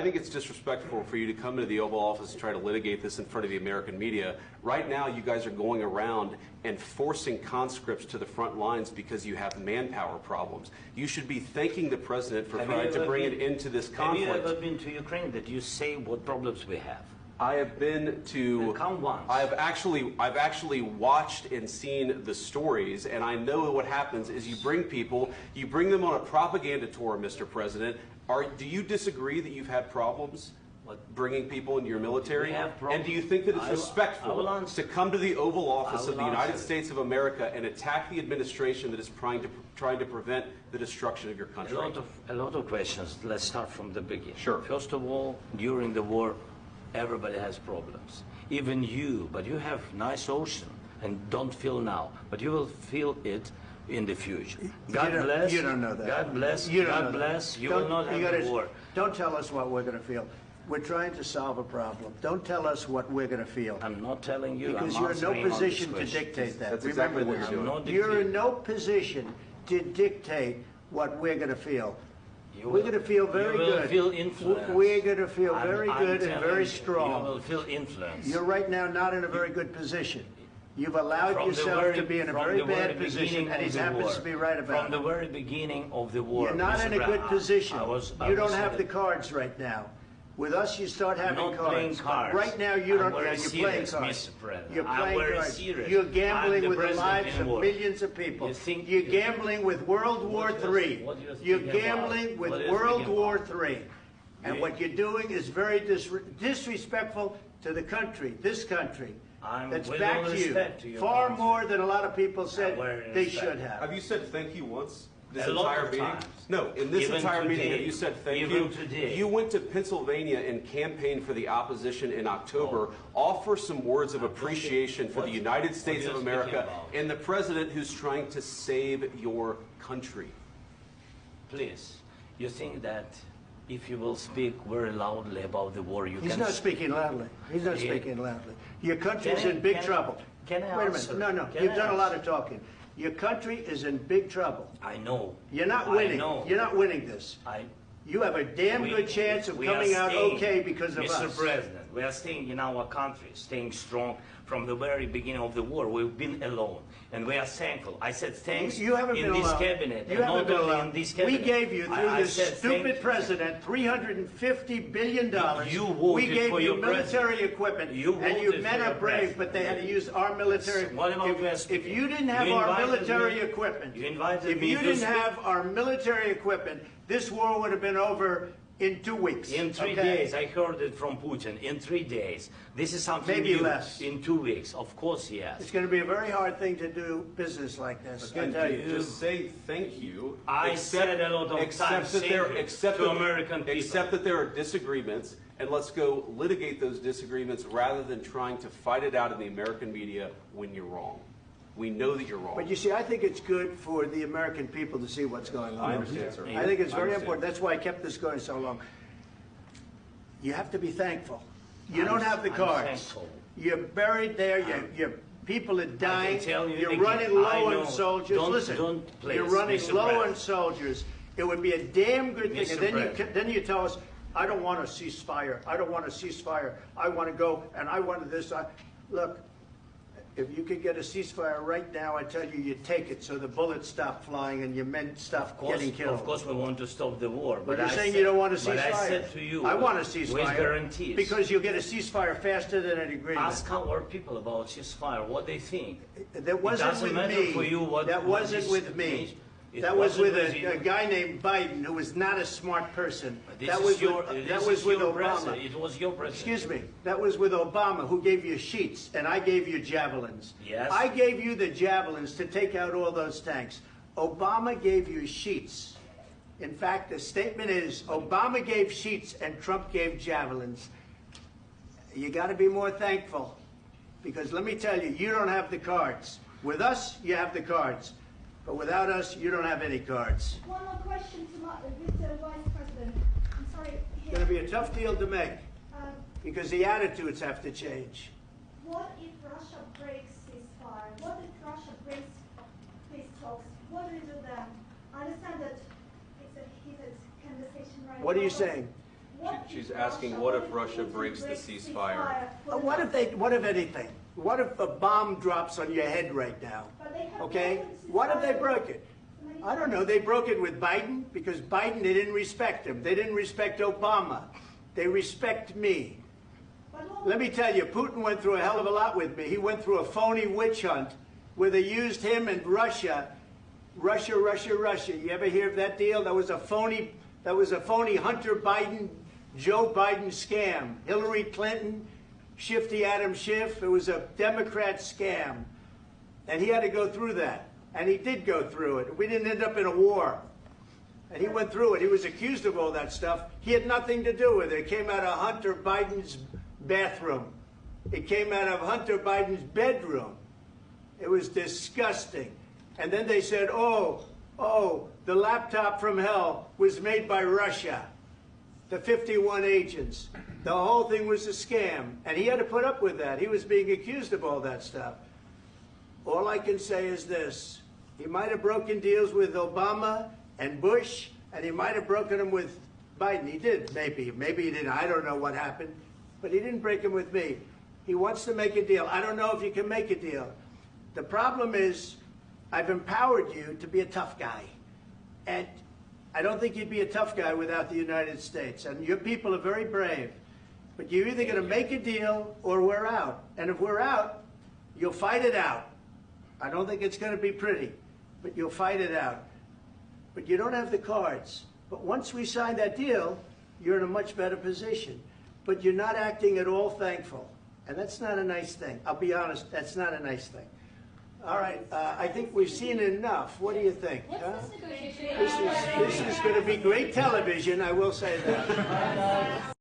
I think it's disrespectful for you to come into the Oval Office and try to litigate this in front of the American media. Right now, you guys are going around and forcing conscripts to the front lines because you have manpower problems. You should be thanking the president for trying to bring it into this conflict. Have you ever been to Ukraine that you say what problems we have? I have been to. Come once. I've actually watched and seen the stories, and I know what happens is you bring them on a propaganda tour, Mr. President. Do you disagree that you've had problems bringing people into your military? And do you think that it's respectful to come to the Oval Office of the United States of America and attack the administration that is trying to prevent the destruction of your country? A lot of questions. Let's start from the beginning. Sure. First of all, during the war, everybody has problems. Even you, but you have nice ocean and don't feel now, but you will feel it in the future. God bless. You don't know that. God bless. You don't God bless. You will not have a war. Don't tell us what we're going to feel. We're trying to solve a problem. Don't tell us what we're going to feel. I'm not telling you. Because you're in no position to dictate that. That's exactly what you're doing. You're in no position to dictate what we're going to feel. We're going to feel very good. You will feel influence. We're going to feel very good and very strong. You will feel influence. You're right now not in a very good position. You've allowed yourself to be in a very bad position, and he happens to be right about it. From the very beginning of the war. You're not in a good position. You don't have the cards right now. With us, you start having cards. Right now, you don't. You're playing cards. You're playing cards. You're gambling with the lives of millions of people. You're gambling with World War III. You're gambling with World War III. And what you're doing is very disrespectful to the country, this country. That's backed you far more than a lot of people said they should have. Have you said thank you once? This entire entire meeting? times. No, in this Even entire today. meeting, have you said thank Even you? today. You went to Pennsylvania and campaigned for the opposition in October. Offer some words of appreciation for the United States of America and the president who's trying to save your country. Please, you think that if you will speak very loudly about the war, He's not speaking loudly. He's not speaking loudly. Your country is in big trouble. Can I Wait a minute. No. You've done a lot of talking. Your country is in big trouble. I know. You're not winning. You're not winning this. You have a damn good chance of coming out okay because of us. Mr. President, we are staying in our country, staying strong from the very beginning of the war. We've been alone, and we are thankful. I said thanks you haven't in been this alone. cabinet, You and haven't not been only alone. in this cabinet. We gave you, through this stupid president, $350 billion. You voted we gave for you your military president. equipment, You and you voted men for are your brave, president. but they had to use our military. What about If you didn't have our military equipment, if you didn't have our military equipment, this war would have been over in 2 weeks. In 3 days, I heard it from Putin. In 3 days, this is something maybe new. less. In 2 weeks, of course, yes. It's going to be a very hard thing to do business like this. And just say thank you. I said a lot of times to American people. Accept that there are disagreements, and let's go litigate those disagreements rather than trying to fight it out in the American media when you're wrong. We know that you're wrong. But you see, I think it's good for the American people to see what's going on. I understand, sir. I think it's very important. That's why I kept this going so long. You have to be thankful. You don't have the cards. Thankful. You're buried there. Your people are dying. You're running low on soldiers. Listen, you're running low on soldiers. It would be a damn good thing. And then you tell us, I don't want a ceasefire. I don't want a ceasefire. I want to go, and I want this. Look, if you could get a ceasefire right now, I tell you, you take it so the bullets stop flying and your men stop getting killed. Of course, we want to stop the war. But you're saying you don't want a ceasefire. But I said to you, I want a ceasefire. With guarantees. Because you'll get a ceasefire faster than an agreement. Ask our people about ceasefire, what they think. That wasn't with me. For you what, that wasn't with me. That was with a guy named Biden, who was not a smart person. That was with Obama. It was your president. Excuse me. That was with Obama, who gave you sheets, and I gave you javelins. Yes. I gave you the javelins to take out all those tanks. Obama gave you sheets. In fact, the statement is, Obama gave sheets and Trump gave javelins. You got to be more thankful, because let me tell you, you don't have the cards. With us, you have the cards. But without us, you don't have any cards. One more question to Mr. Vice President. I'm sorry. It's going to be a tough deal to make, because the attitudes have to change. What if Russia breaks ceasefire? What if Russia breaks peace talks? What do we do then? I understand that it's a heated conversation right now. What are you saying? She's asking, what if Russia breaks the ceasefire? What if anything? What if a bomb drops on your head right now? Okay? What if they broke it? I don't know. They broke it with Biden because Biden, they didn't respect him. They didn't respect Obama. They respect me. Let me tell you, Putin went through a hell of a lot with me. He went through a phony witch hunt where they used him and Russia. Russia. You ever hear of that deal? That was a phony Hunter Biden, Joe Biden scam. Hillary Clinton, Shifty Adam Schiff. It was a Democrat scam. And he had to go through that. And he did go through it. We didn't end up in a war. And he went through it. He was accused of all that stuff. He had nothing to do with it. It came out of Hunter Biden's bathroom. It came out of Hunter Biden's bedroom. It was disgusting. And then they said, oh, the laptop from hell was made by Russia. The 51 agents. The whole thing was a scam. And he had to put up with that. He was being accused of all that stuff. All I can say is this. He might have broken deals with Obama and Bush, and he might have broken them with Biden. He did, maybe. Maybe he didn't. I don't know what happened. But he didn't break them with me. He wants to make a deal. I don't know if you can make a deal. The problem is I've empowered you to be a tough guy. And I don't think you'd be a tough guy without the United States. And your people are very brave. But you're either going to make a deal or we're out. And if we're out, you'll fight it out. I don't think it's going to be pretty, but you'll fight it out. But you don't have the cards. But once we sign that deal, you're in a much better position. But you're not acting at all thankful. And that's not a nice thing. I'll be honest, that's not a nice thing. All right, I think we've seen enough. What do you think? Huh? This is going to be great television, I will say that.